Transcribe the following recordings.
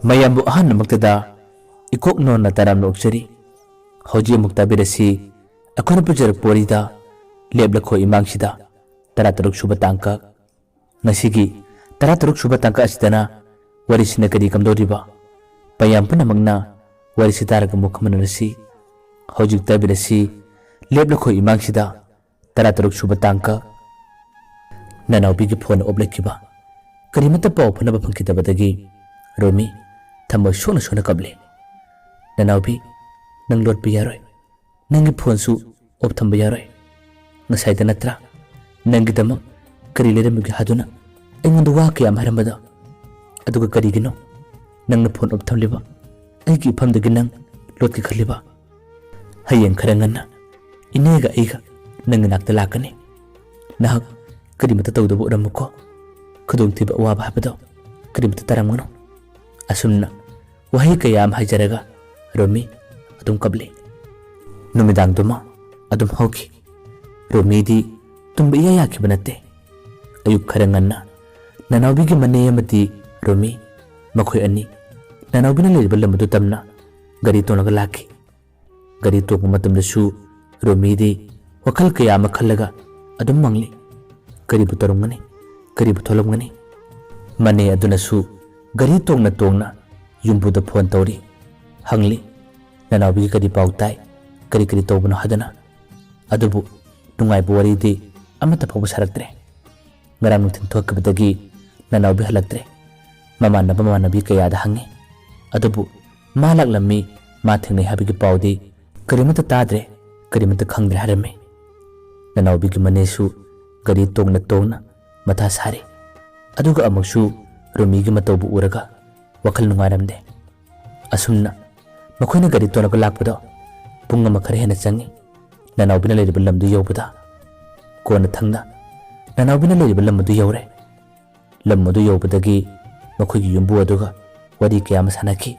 mayambu ahan namaktada ikok non na taram lokchari hoji muktabirasi akona pujarak porida Leplakho Emangsida 13 suba tangka ngasigi 13 suba tangka asidana warisina kadi kamdoriba payam punamagna warisitaraga mukhamanarasi hojik tabirasi Leplakho Emangsida 13 suba tangka nanawbigi phone oblekiba karimata paw phanaba phangkidabadagi Romi thamo sona kable nanawbi nang lotpi yaroi nangi phone su ob thamba yaroi ngasai da natra nangi dama kari leramgi haduna aingonda wa kayam harambada aduga karigino nangna phone ob thamliba aigi phamdagi nang lotki khaliba hayeng kharanganna inega aiga nangi nakta lakani nahak karimata tawdabo ramuko khudong tiba waba habado karimata taramgano asumna wahi kayam hajaraga Romi adum kable numidang duma adum hoki Romi di tumba iya yaki banate ayuk kharanganna nanawbigi mane yamati Romi makhoi ani nanawbina leriba lamadu tamna gari tonaga laki gari tokma matamdasu Romi di wakal kayama khallaga adum mangli karibu tarungani karibu tholomgani mane adunasu gari tongna yumbuda phone tawri hangli nanawbigi kadi pautai kari tawbana hadana adubu nungai buwari di amata phabu saraktre ngarang nuthin thokabadagi nanawbi halaktre mamanabi kayada hangi adubu malak lammi ma thengnai habigi paudi karimata tadre karimata khangdre harame nanawbigi manesu gari tongna matha sare aduga amaksu Romigi matawbu uraga wakal nungaramde asumna makhona gari tonaga lakpada punga makhare hena changi nanawbina leriba lamdu yobada kona thangna nanawbina leriba lamdu yore lamdu yobadagi makhogi yumbu aduga wari kayama sanaki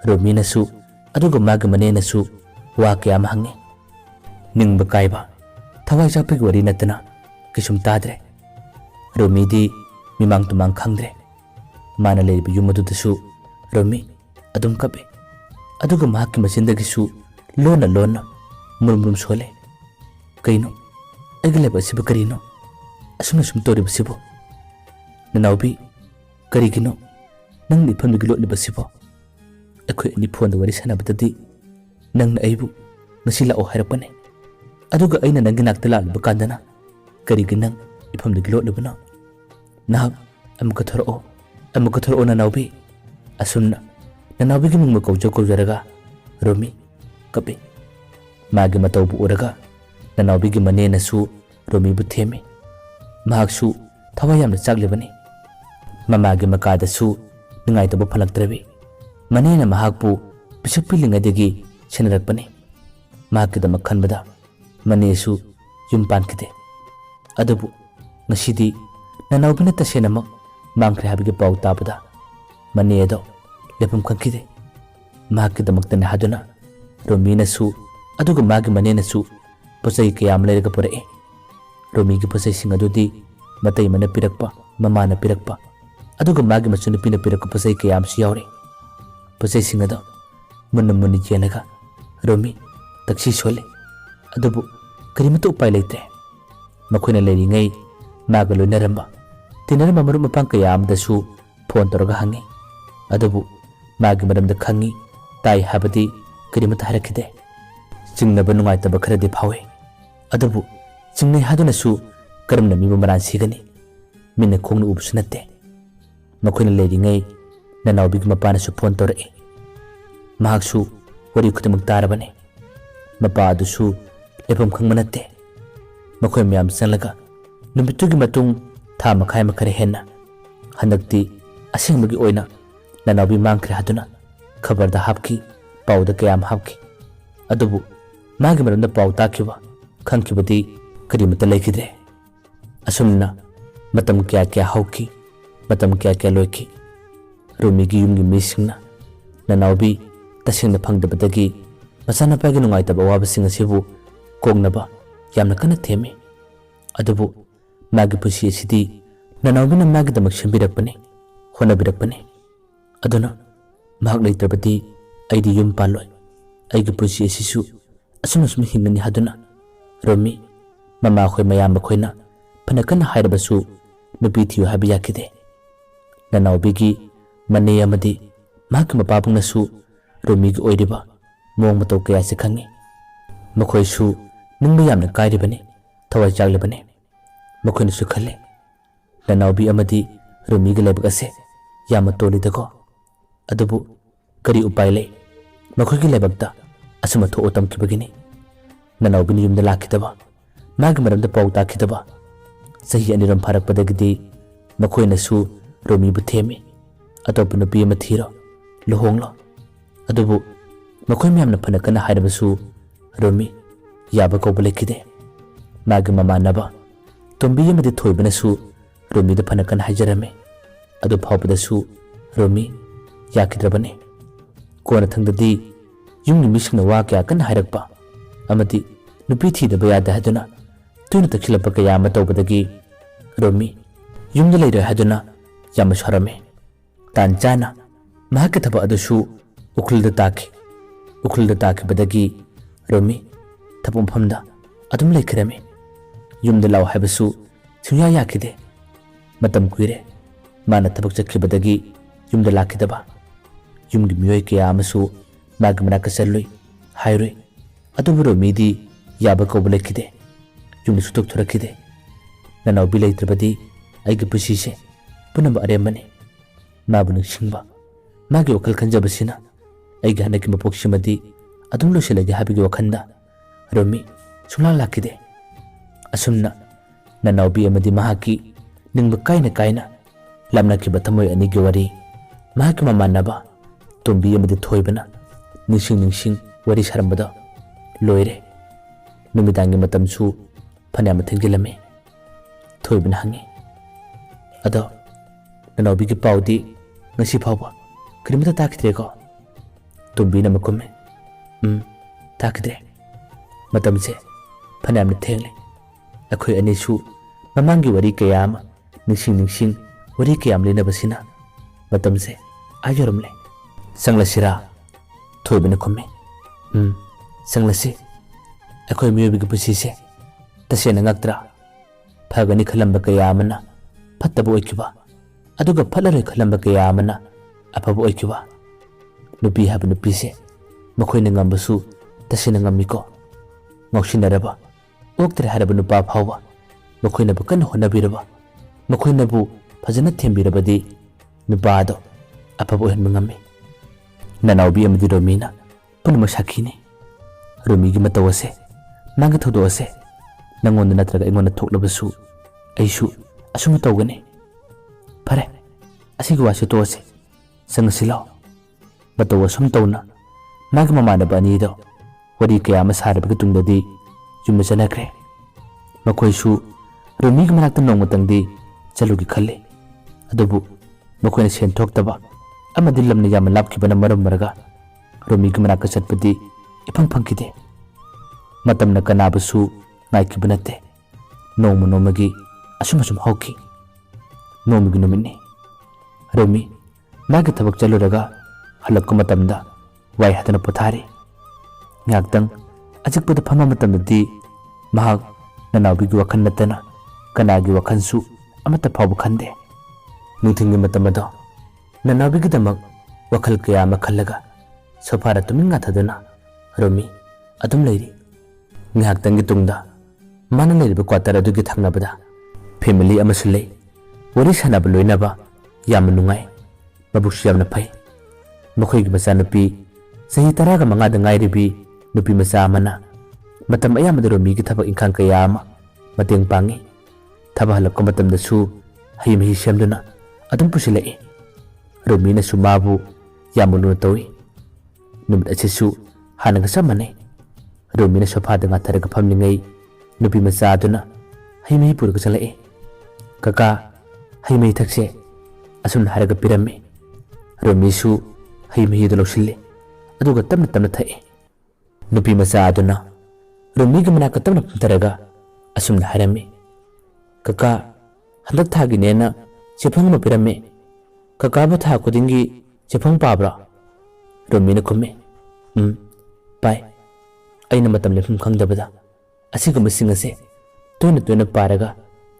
Romina su aduga maga manena su wa kayama hangi ningba kaiba thawai chapigi wari natana kisum tadre Romidi mimang tumang khangdre mana leriba yumadudasu Romi adum kabe aduga mahaki machindagisu lona murmurum sole kaino aigaleba siba karino asumna sum toriba sibo nanawbi karigino nangni phamdugi lotliba sibo akhoi ani phone da wari sanabadadi nangna aibu ngasi lao hairapane aduga aina nangi nakta lalba kandana karigi nang iphamdugi lotlibana nahak amuka thoro nanawbi asumna nanawbigi mingma kawjaraga Romi kabe magi matawbu uraga nanawbigi manena su Romi bu theme mahaksu thawayamna chaglibani mamagi makada su ningai tabo phalaktrabi manena mahakpu pisakpilingadagi senarakpani mahakida makhanbada manesu yumpan kide adubu ngasidi nanawbina tasenamak mangkhre habigi paw tabada manedo lepum khakide mahakidamaktane haduna Romina su aduga magi manena su posai kayam lerega pore Romigi posai singadudi matai mana pirakpa mamana pirakpa aduga magi masuna pina pirakpa posai kayam si yaure posai singada munni jenaga Romi taksi sole adubu karimatu upai leitre makhona leri ngai maga loinaramba tinaramba maru mapang kayam dasu phone toroga hangi adubu magi maramda khangi tai habadi karimata harakide chingnaba nungaitaba kharadi phawe adubu chingnai hadunasu karamna miba maran sigani minna khongna ubusu natte makhona leiringai nanawbigi mapanasu phone torake mahaksu wari khudamuk tarabane mapa adusu lepam khangma natte makhoi myam sanlaga numitugi matung tha makhai makhare henna handakti asengmagi oina nanawbi mangkhre haduna khabarda hapki pawda kayam hapki adubu magi maramda paw takiba khangkibadi karimata leikidre asumna matam kya hauki matam kya loiki Romigi yumgi misingna nanawbi tasengna phangdabadagi masana pagi nungaitaba wabasing asibu kognaba yamna kana theme adubu magi pusi asidi nanawbina magi damak sembirakpane honabirakpane aduna mahak leitrabadi aidi yum paloi aigi punsi asisu asum hingani haduna Romi mama khoi mayam khoina phanakan hairabasu nupi thiyu habiya kide nanawbigi mane amadi mahak mapabungnasu Romi gi oiriba mong mato kaya se khangi makhoi su ningba yamna kairibani thawai jaglibani makhoi su khale nanawbi amadi Romi gi lebak ase yama toli dago adubu kari upai le makhoi gi lebakta asuma tho otam kibagini nanawbi ni yumda lakidaba magi maramda pau takidaba sahi aniram pharakpadagidi makhoi nasu Romi bu themi atop nupi ama thiro lohonglo adubu makhoi myamna phanakana hairabasu Romi yaba kobale kide magi mamanaba tombi amadi thoibanasu Romi da phanakan hajarame adu phawpadasu Romi yakidrabane kona thangdadi yumni misingna wa kya kan hairakpa amadi nupi thidaba yada haduna tuna taksilapa kaya ama tawbadagi Romi yumda leira haduna yama sharame tan chana mahakka thaba adusu ukhulda taki badagi Romi thapum phamda adum leikrame yumda law haibasu sunya yakide matam kuire mana thabak chakhibadagi yumda lakidaba yumgi miyoi kaya amasu magi manaka salloi hairoi adubu Romi di yaba kobulekide yumni sutok thurakide nanawbi leitrabadi aigi pusise punamba arembani mabu ningsingba magi wakal khanjabasina aigi hanaki mapoksimadi adum losilagi habigi wakhanda Romi sungla lakide asumna nanawbi amadi mahaki ningba kaina lamnakiba thamoi anigi wari mahaki mamanaba tombi amadi thoibana ningsing wari sarambada loire numidangi matamsu phanama thengilame thoibana hangi ado nanawbi gi paudi ngasi phawba krimita takidre ko tombi na makume takidre matamse phanama thengle akhoi anisu mamangi wari kayama ningsing wari kayam lenabasina matamse ayoramle sanglasira thoibana kume sanglasi akhoi miyobi gi pusise tasena ngaktra phagani khalamba kayamana phattaba oikiba aduga phalaroi khalamba kayamana afaba oikiba nupi hab nupise makhoina ngambasu tasena ngamiko ngausinaraba oktre haraba nupa phawba makhoina bu kan honabiraba makhoina bu phajana thembirabadi nupado afaba ohenba ngami nanawbi amadi Romina punma sakhine Romi gi matawase nanga thodose nangon natraga ingona thoklabasu aisu asuma tawgane phare asigi wase tose sangasilo matawasum tawna nanga mamana bani do wari kaya masarabga tungdadi yumna chanakre makhoisu Romi gi manakta nongmatangdi chalugi khalle adubu makhoina sen thoktaba amadi lamna yama lapkibana maram maraga Romi gi manaka chatpadi ipang pangkide matamna kanabasu naikibanate nomagi asum hauki nomigi numini Romi magi thabak chaluraga halakku matamda wai hadana pothari ngaktang ajikpada phama matamdi mahak nanawbi gi wakhan natana kanagi wakhansu amata phawbu khande nuthingi matamado nanawbi gi damak wakhal kaya ma khallaga sofara tuminga thaduna Romi adum leiri ngaktangi tungda mana leiriba quarter adugi thangnabada family amasule wari sanaba loinaba yam nungai babuksu yamna phai makhoi gi macha nupi sahi taraga manga da ngairibi nupi macha amana matam ayamada Romi gi thabak ingkhang kayama mateng pangi thaba halakko matam da su haimahi semduna adum pusilai Romi na sumabu yamunu tawi numit achisu hananga samane Romi na sofa da ngatharaga phamlingai nupi macha aduna haimahi purga chalai kaka haimahi thakse asum haraga pirame Romi su haimahi da losille aduga tamna thai nupi macha aduna Romi gi manaka tamna taraga asum harame kaka handak thagi nena chefang ma pirame kaka ba tha kudingi chefang pabra Romina khummi. Pai. Aina matam lefum khangdabada. Asiguma singase. Toina paraga.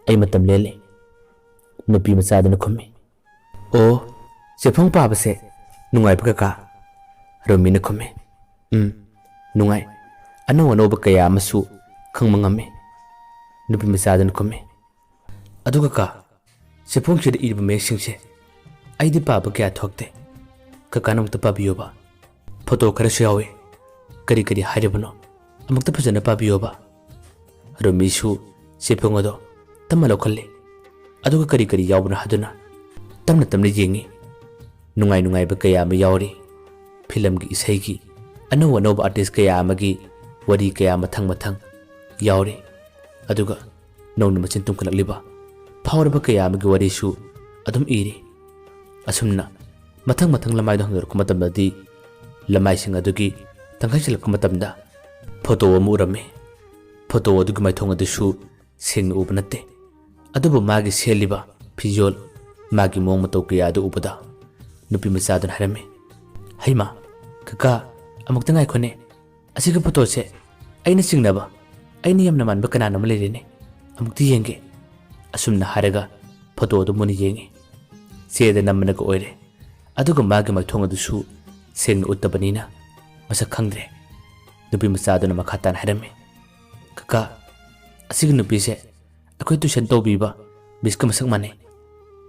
Ay matam lele. Nupi masadana khummi. Oh, sefong pabase. Nungay pagkaka. Romina khummi. Nungay. Ano ba kaya masu khang mangame. Nupi masadana khummi. Adu kaka. Sefong shida iba mesingse. Ay di paba kaya thokte. Kaka namukta pabiyoba. Photo karasu yawe. Kari haribano. Amukta phajana pabiyoba. Romisu sefong ado tamalo khalle. Adu kari yawbana haduna. Tamna yengi. Nungay ba kaya ma yawri. Film gi isai gi. Ano ba artist kaya amagi wari kaya mathang yawri. Aduga nongna machin tumkalakliba. Phawraba kaya amagi wari su adum iri. Asumna mathang lamai do hangar kumatamdi lamai sing adugi tangkhaisil kumatamda photo amu urame. Photo adugi mai thong adusu sing ubnate. Adubu magi seliba pijol magi mong mato kaya adu ubada. Nupi masadun harame. Haima kaka amukta ngai khone. Asiga photo se aina singnaba. Aina yamna manba kanana malerene. Amukti yenge. Asumna haraga photo adu muni yenge. Sede namna ko oire. Aduga magi mai thong adusu sing uttabanina masak khangdre. Nupi masadun makhatan harame. Kaka asiga nupi se akhoi tuition tawbiba biska masak mane.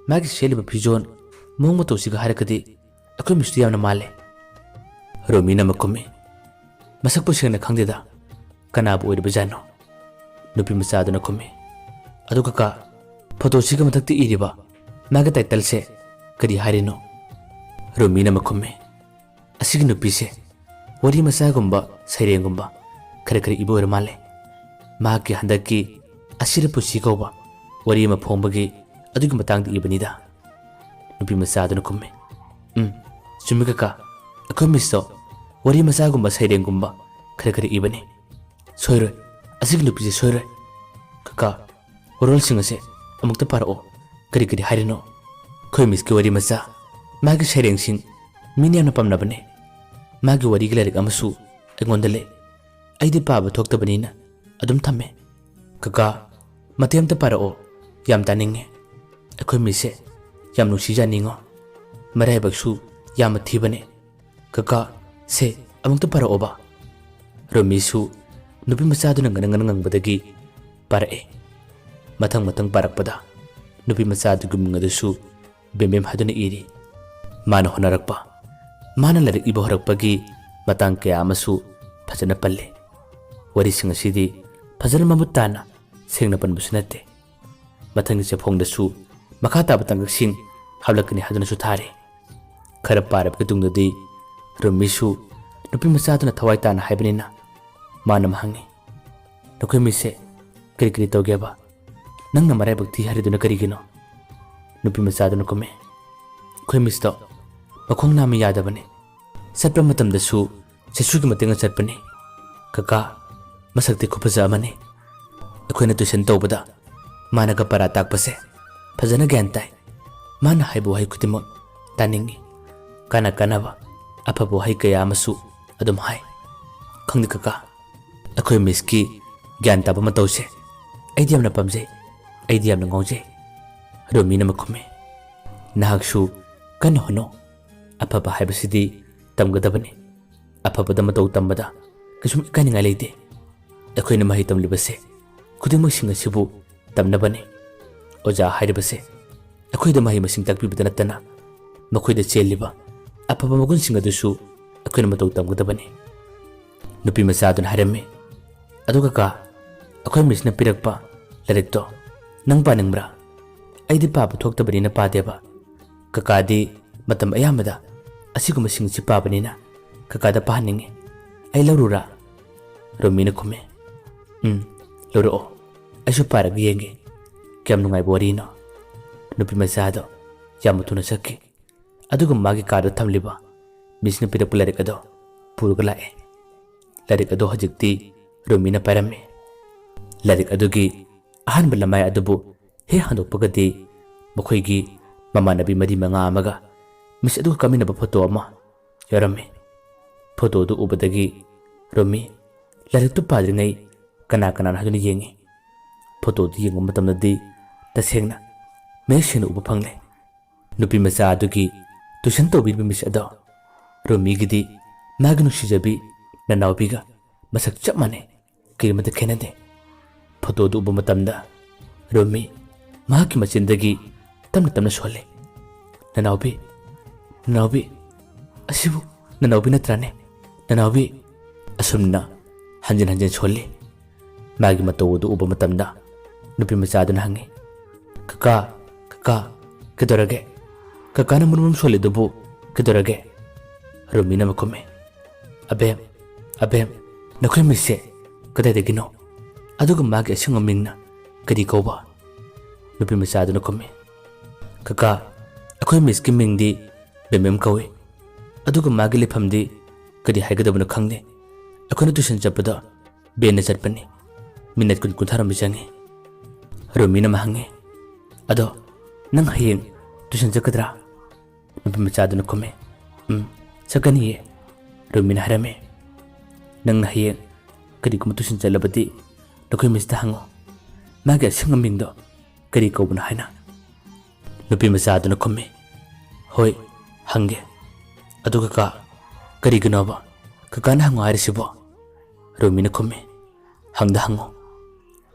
Magi seliba pijol mong mato siga harakadi akhoi mistu yamna male. Romina makume. Masak po siyang nakhangdida. Kanabu oire bajano. Nupi masadun kume. Adu kaka photo siga matakti iriba. Maga title se kari harino. Romina makume. Asigi nupi se wari masagumba sairengumba kare ibo oire male. Magi handaki asira pusi kauba wari maphombagi adugi matangdi ibanida. Nupi masadun kume. Sumi kaka akhoi misto wari masagumba sairengumba kare ibane. Soiroi asigi nupi se soiroi. Kaka warol singase amukta parao kari harino. Khoi miski wari masa magi saireng sing minyamna pamnabane. Magi wari gilarik amasu engondale. Aidi paba thoktabanina adum thame. Kaka matiyamta parao yam taninge. Akhoi mise yam nuksija ningo. Marai baksu yam thibane. Kaka se amukta parao ba. Romisu nupi masaduna nganangangangbadagi parae. Matang parakpada. Nupi masadu gumngadusu bembem haduna iri. Mana honarakpa. Mana larik iba horakpagi matang kaya amasu phajana palle. Wari singa sidi phajana mamutana sengna panbusu nate. Matang se phongdasu makhata batang sing hablakani haduna su thare. Khara parab kadungdadi Romisu nupi masaduna thawai tana haibanina. Mana mahangi. Nukoi mise kari tawgeba. Nangna marai bakti hariduna karigino. Nupi masaduna kume. Khoi misto makhong nami yadabane. Satpa matamdasu sesugi matinga satpane. Kaka masakti khupaza amane. Akhoina tuition tawbada mana ka para takpase phajana gyan tai. Mana haibu hai khutimak taningi. Kana ba apabu hai kaya amasu adum hai. Khangdi kaka akhoi miski gyan taba matawse aidi yamna pamje aidi yamna ngawje. Romina makume. Nahaksu kana hono. Apaba haibasidi tamgadabane. Apabada mataw tambada kasum ikaninga leite. Akhoina mahi tamlibase khudimak singa sibu tamnabane. Oja hairibase akhoida mahi masing takpibada natana makhoida cheliba apaba magun singa dusu akhoina mataw tamgadabane. Nupi masadun harame. Aduga ka akhoi misna pirakpa larikto nang paningbra. Aidi paba thoktabanina padeba. Kakadi matam ayamada asiguma singsi pabanina kakada pahaninge. Ay larura. Romina kume. Loro aisu parag yenge. Kiyam nungay borino. Nupi masado yamutuna saki. Aduga magi kada tamliba. Misna pirakpa larik ado puruga lae. Larik ado hajikti Romina parame. Larik adugi ahan balamay adubu he handokpagadi makhoigi mamanabi madi manga amaga mis adu kami na photo ama yarame. ꯐꯣꯇꯣꯗꯨ ꯎꯕꯗꯒꯤ ꯔꯣꯃꯤ ꯂꯥꯏꯔꯤꯛꯇꯨ ꯄꯥꯗ꯭ꯔꯤꯉꯩ ꯀꯅꯥ ꯍꯥꯏꯗꯨꯅ ꯌꯦꯡꯉꯤ ꯐꯣꯇꯣꯗꯨ ꯌꯦꯡꯕ ꯃꯇꯝꯗꯗꯤ ꯇꯁꯦꯡꯅ ꯃꯌꯦꯛ ꯁꯦꯡꯅ ꯎꯕ ꯐꯪꯂꯦ ꯅꯨꯄꯤ ꯃꯆꯥ ꯑꯗꯨꯒꯤ ꯇꯨꯏꯁꯟ ꯇꯧꯕꯤꯔꯤꯕ ꯃꯤꯁ ꯑꯗꯣ ꯔꯣꯃꯤꯒꯤꯗꯤ ꯃꯥꯒꯤ ꯅꯨꯡꯁꯤꯖꯕꯤ ꯅꯅꯥꯎꯕꯤꯒ ꯃꯁꯛ ꯆꯞ ꯃꯥꯟꯅꯩ ꯀꯔꯤꯃꯇ ꯈꯦꯠꯅꯗꯦ ꯐꯣꯇꯣꯗꯨ ꯎꯕ ꯃꯇꯝꯗ ꯔꯣꯃꯤ ꯃꯍꯥꯛꯀꯤ ꯃꯆꯤꯟꯗꯒꯤ ꯇꯞꯅ ꯁꯣꯜꯂꯤ ꯅꯅꯥꯎꯕꯤ ꯑꯁꯤꯕꯨ ꯅꯅꯥꯎꯕꯤ ꯅꯠꯇ꯭ꯔꯥꯅꯦ ꯅꯅꯥꯎꯕꯤ ꯑꯁꯨꯝꯅ ꯍꯟꯖꯤꯟ ꯁꯣꯜꯂꯤ ꯃꯥꯒꯤ ꯃꯇꯧ ꯑꯗꯨ ꯎꯕ ꯃꯇꯝꯗ ꯅꯨꯄꯤ ꯃꯆꯥꯗꯨꯅ ꯍꯪꯉꯤ ꯀꯀꯥ ꯀꯩꯗꯧꯔꯒꯦ ꯀꯀꯥꯅ ꯃꯔꯨꯝ ꯁꯣꯜꯂꯤꯗꯨꯕꯨ ꯀꯩꯗꯧꯔꯒꯦ ꯔꯣꯃꯤꯅ ꯃꯈꯨꯝꯃꯦ ꯑꯕꯦꯝ ꯅꯈꯣꯏ ꯃꯤꯁꯁꯦ ꯀꯗꯥꯏꯗꯒꯤꯅꯣ ꯑꯗꯨꯒ ꯃꯥꯒꯤ ꯑꯁꯦꯡꯕ ꯃꯤꯡꯅ ꯀꯔꯤ ꯀꯧꯕ ꯅꯨꯄꯤ ꯃꯆꯥꯗꯨꯅ ꯈꯨꯝꯃꯤ ꯀꯀꯥ ꯑꯩꯈꯣꯏ ꯃꯤꯁꯀꯤ ꯃꯤꯡꯗꯤ ꯕꯦꯝꯕꯦꯝ ꯀꯧꯏ ꯑꯗꯨꯒ ꯃꯥꯒꯤ ꯂꯩꯐꯝꯗꯤ ꯀꯔꯤ ꯍꯥꯏꯒꯗꯕꯅꯣ ꯈꯪꯗꯦ ꯑꯩꯈꯣꯏꯅ ꯇꯨꯏꯁꯟ ꯆꯠꯄꯗ ꯕꯦꯟꯅ ꯆꯠꯄꯅꯤ ꯃꯤꯅꯠ 10-30 ꯆꯪꯉꯤ ꯔꯣꯃꯤꯅ ꯍꯪꯉꯤ ꯑꯗꯣ ꯅꯪ ꯍꯌꯦꯡ ꯇꯨꯏꯁꯟ ꯆꯠꯀꯗ꯭ꯔꯥ ꯅꯨꯄꯤ ꯃꯆꯥꯗꯨꯅ ꯈꯨꯝꯃꯤ ꯆꯠꯀꯅꯤꯌꯦ ꯔꯣꯃꯤꯅ ꯍꯥꯏꯔꯝꯃꯤ ꯅꯪꯅ ꯍꯌꯦꯡ ꯀꯔꯤꯒꯨꯝꯕ ꯇꯨꯏꯁꯟ ꯆꯠꯂꯕꯗꯤ ꯅꯈꯣꯏ ꯃꯤꯁꯇ ꯍꯪꯉꯣ ꯃꯥꯒꯤ ꯑꯁꯦꯡꯕ ꯃꯤꯡꯗꯣ ꯀꯔꯤ ꯀꯧꯕꯅꯣ ꯍꯥꯏꯅ ꯅꯨꯄꯤ ꯃꯆꯥꯗꯨꯅ ꯈꯨꯝꯃꯤ ꯍꯣꯏ ꯍꯪꯒꯦ ꯑꯗꯨ ꯀꯀꯥ ꯀꯔꯤꯒꯤꯅꯣꯕ ꯀꯀꯥꯅ ꯍꯪꯉꯣ ꯍꯥꯏꯔꯤꯁꯤꯕꯣ ꯔꯣꯃꯤꯅ ꯈꯨꯝꯃꯤ ꯍꯪꯉꯣ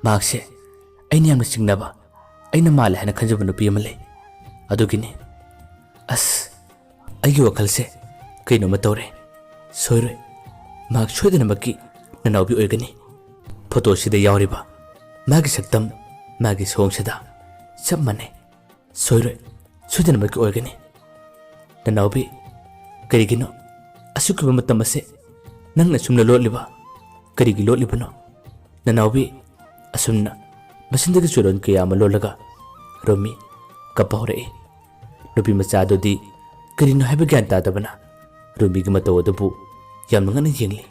ꯃꯍꯥꯛꯁꯦ ꯑꯩꯅ ꯌꯥꯝꯅ ꯆꯤꯡꯅꯕ ꯑꯩꯅ ꯃꯥꯜꯂꯦ ꯍꯥꯏꯅ ꯈꯟꯖꯕ ꯅꯨꯄꯤ ꯑꯃ ꯂꯩ ꯑꯗꯨꯒꯤꯅꯤ ꯑꯁ ꯑꯩꯒꯤ ꯋꯥꯈꯜꯁꯦ ꯀꯩꯅꯣꯝꯃ ꯇꯧꯔꯦ ꯁꯣꯏꯔꯣꯏ ꯃꯍꯥꯛ ꯁꯣꯏꯗꯅꯃꯛꯀꯤ ꯅꯅꯥꯎꯕꯤ ꯑꯣꯏꯒꯅꯤ ꯐꯣꯇꯣꯁꯤꯗ ꯌꯥꯎꯔꯤꯕ ꯃꯥꯒꯤ ꯁꯛꯇꯝ ꯃꯥꯒꯤ ꯁꯣꯡꯁꯤꯗ ꯆꯞ ꯃꯥꯟꯅꯩ ꯁꯣꯏꯗꯅꯃꯛꯀꯤ ꯑꯣꯏꯒꯅꯤ ꯅꯅꯥꯎꯕꯤ ꯀꯔꯤꯒꯤꯅꯣ ꯑꯁꯨꯛꯀꯤꯕ ꯃꯇꯝ ꯑꯁꯦ ꯅꯪꯅ ꯁꯨꯝꯅ ꯂꯣꯠꯂꯤꯕ ꯀꯔꯤꯒꯤ ꯂꯣꯠꯂꯤꯕꯅꯣ ꯅꯅꯥꯎꯕꯤ ꯑꯁꯨꯝꯅ ꯃꯆꯤꯟꯗꯒꯤ ꯆꯨꯔꯣꯟ ꯀꯌꯥ ꯑꯃ ꯂꯣꯜꯂꯒ ꯔꯣꯃꯤ ꯀꯞꯄ ꯍꯧꯔꯛꯏ ꯅꯨꯄꯤ ꯃꯆꯥꯗꯨꯗꯤ ꯀꯔꯤꯅꯣ ꯍꯥꯏꯕ ꯒ꯭ꯌꯥꯟ ꯇꯥꯗꯕꯅ ꯔꯣꯃꯤꯒꯤ ꯃꯇꯧ ꯑꯗꯨꯕꯨ ꯌꯥꯝꯅ ꯉꯛꯅ ꯌꯦꯡꯂꯤ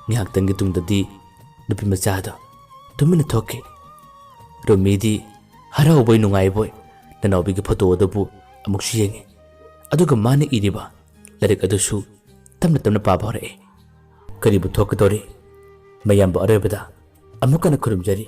ꯉꯥꯏꯍꯥꯛꯇꯪꯒꯤ ꯇꯨꯡꯗꯗꯤ ꯅꯨꯄꯤ ꯃꯆꯥꯗꯣ ꯇꯨꯃꯤꯟꯅ ꯊꯣꯛꯈꯤ ꯔꯣꯃꯤꯗꯤ ꯍꯔꯥꯎꯕꯣꯏ ꯅꯨꯡꯉꯥꯏꯕꯣꯏ ꯅꯅꯥꯎꯕꯤꯒꯤ ꯐꯣꯇꯣ ꯑꯗꯨꯕꯨ ꯑꯃꯨꯛꯁꯨ ꯌꯦꯡꯉꯤ ꯑꯗꯨꯒ ꯃꯥꯅ ꯏꯔꯤꯕ ꯂꯥꯏꯔꯤꯛ ꯑꯗꯨꯁꯨ ꯇꯞꯅ ꯄꯥꯕ ꯍꯧꯔꯛꯏ ꯀꯔꯤꯕꯨ ꯊꯣꯛꯀꯗꯧꯔꯤ ꯃꯌꯥꯝꯕꯨ ꯑꯔꯣꯏꯕꯗ ꯑꯃꯨꯛ ꯍꯟꯅ ꯈꯨꯔꯨꯝꯖꯔꯤ